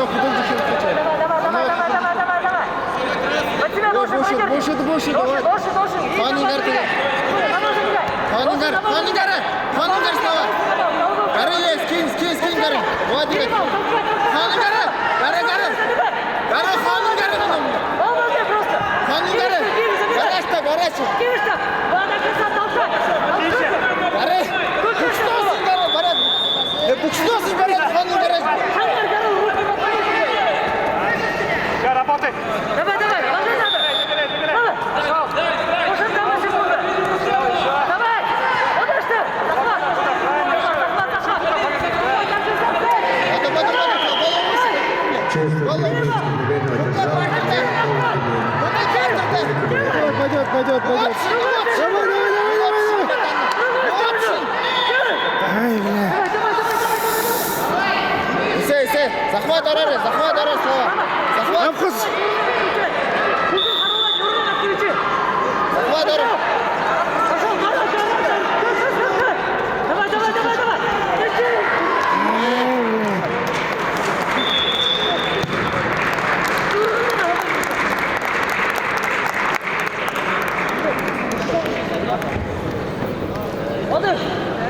Анау художник включай. Давай. Под тебя больше, Больше, давай. Ханигар ты. Ханигар слова. Гары есть, скинь гары. Вот и Ханигар. Гары Ханигар. Ханигар. Гараж. Гары. Что с ним Ханигар? Работай! Давай, ложи надо! Давай! Уже давай секунду! Давай! Вот что! Пойдет. Давай. Ай, бля. Захват орары, слова. Захват.